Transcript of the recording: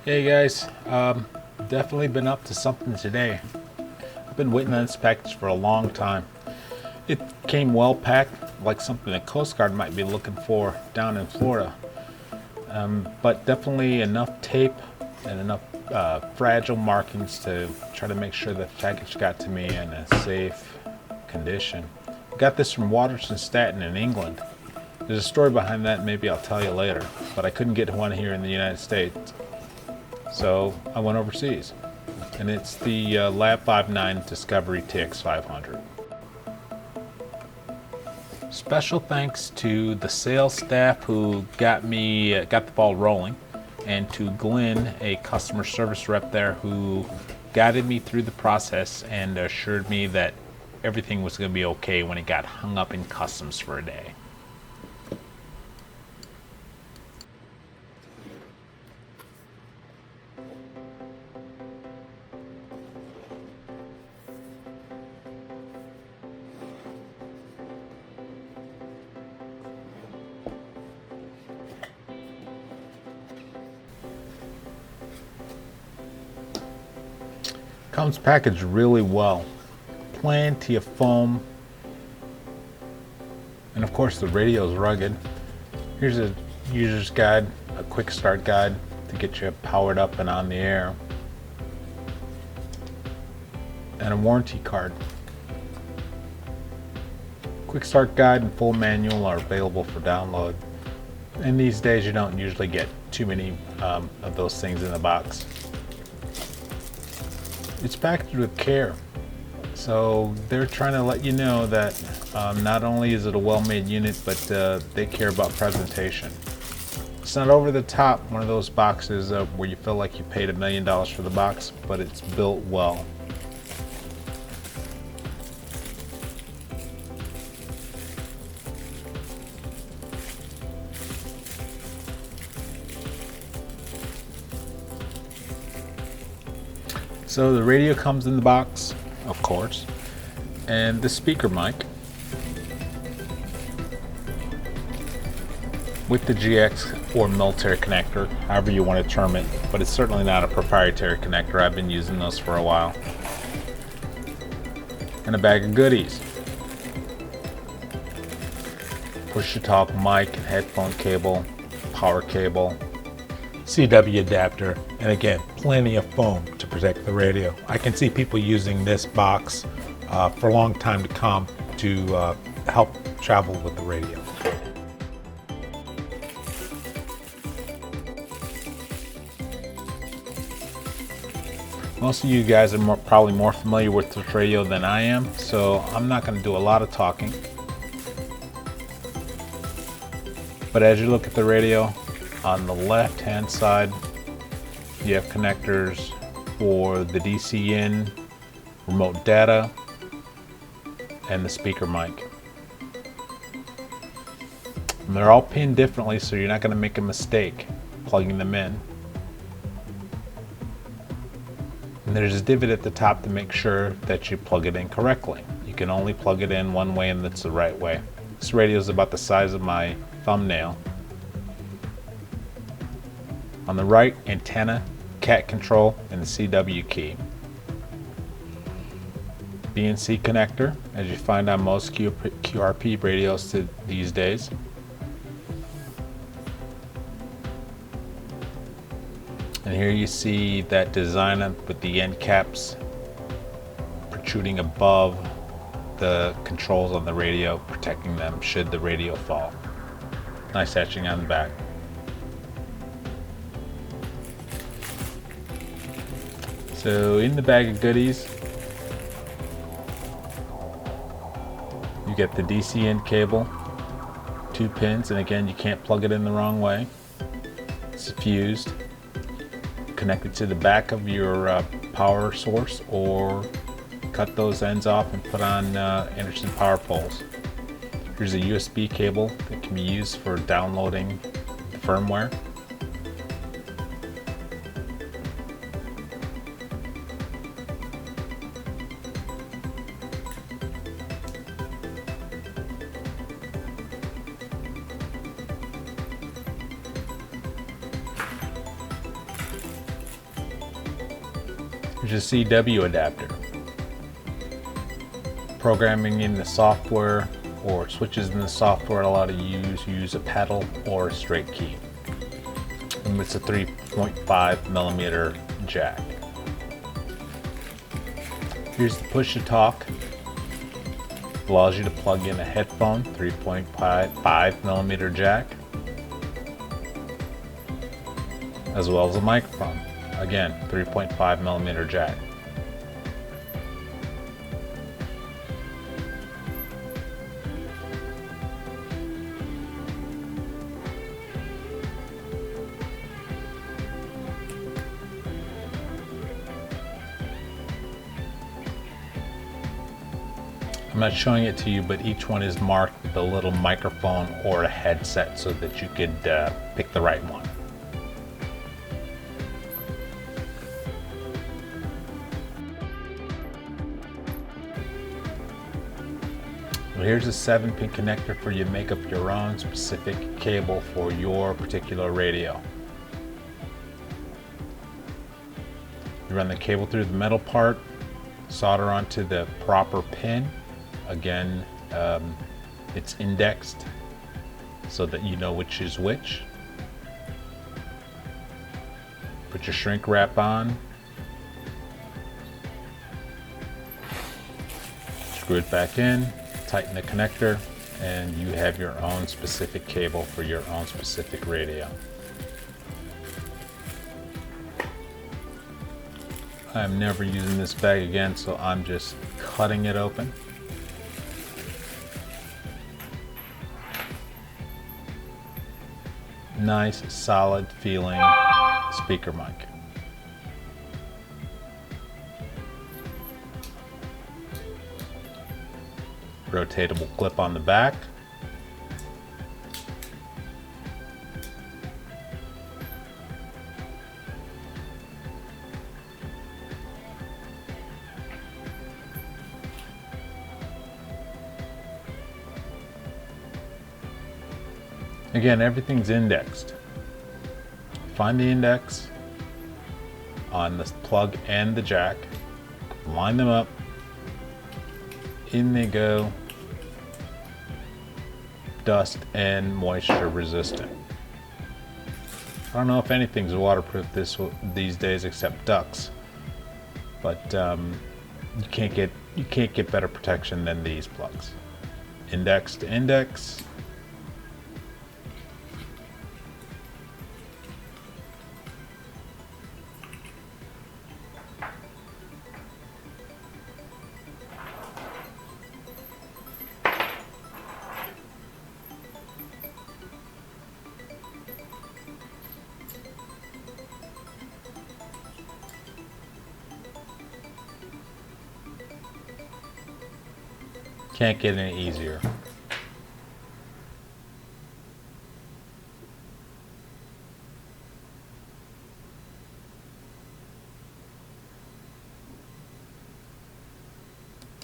Hey guys, definitely been up to something today. I've been waiting on this package for a long time. It came well packed, like something the Coast Guard might be looking for down in Florida. But definitely enough tape and enough fragile markings to try to make sure the package got to me in a safe condition. Got this from Waterston Staten in England. There's a story behind that, maybe I'll tell you later, but I couldn't get one here in the United States. So I went overseas, and it's the Lab599 Discovery TX-500. Special thanks to the sales staff who got the ball rolling, and to Glenn, a customer service rep there, who guided me through the process and assured me that everything was going to be okay when it got hung up in customs for a day. Comes packaged really well. Plenty of foam. And of course the radio is rugged. Here's a user's guide, a quick start guide to get you powered up and on the air. And a warranty card. Quick start guide and full manual are available for download. And these days you don't usually get too many of those things in the box. It's packaged with care, so they're trying to let you know that not only is it a well-made unit, but they care about presentation. It's not over the top, one of those boxes where you feel like you paid $1 million for the box, but it's built well. So the radio comes in the box, of course, and the speaker mic with the GX or military connector, however you want to term it, but it's certainly not a proprietary connector. I've been using those for a while. And a bag of goodies. Push-to-talk mic, headphone cable, power cable, CW adapter, and again, plenty of foam to protect the radio. I can see people using this box for a long time to come to help travel with the radio. Most of you guys are probably more familiar with this radio than I am, so I'm not going to do a lot of talking. But as you look at the radio, on the left hand side you have connectors for the DC in, remote data, and the speaker mic. And they're all pinned differently, so you're not going to make a mistake plugging them in. And there's a divot at the top to make sure that you plug it in correctly. You can only plug it in one way, and that's the right way. This radio is about the size of my thumbnail. On the right, antenna, cat control, and the CW key. BNC connector, as you find on most QRP radios these days. And here you see that design with the end caps protruding above the controls on the radio, protecting them should the radio fall. Nice etching on the back. So in the bag of goodies, you get the DC in cable, 2 pins, and again you can't plug it in the wrong way. It's fused, connected to the back of your power source, or cut those ends off and put on Anderson power poles. Here's a USB cable that can be used for downloading the firmware. Here's a CW adapter. Programming in the software or switches in the software allow you to use a pedal or a straight key. And it's a 3.5 millimeter jack. Here's the push to talk. Allows you to plug in a headphone, 3.5 millimeter jack, as well as a microphone. Again, 3.5 millimeter jack. I'm not showing it to you, but each one is marked with a little microphone or a headset so that you could pick the right one. Well, here's a 7-pin connector for you to make up your own specific cable for your particular radio. You run the cable through the metal part, solder onto the proper pin. Again, it's indexed so that you know which is which. Put your shrink wrap on. Screw it back in, tighten the connector, and you have your own specific cable for your own specific radio. I'm never using this bag again, so I'm just cutting it open. Nice, solid feeling speaker mic. Rotatable clip on the back. Again, everything's indexed. Find the index on the plug and the jack, line them up, in they go, dust and moisture resistant. I don't know if anything's waterproof these days except ducks, but you can't get better protection than these plugs. Index to index. Can't get any easier.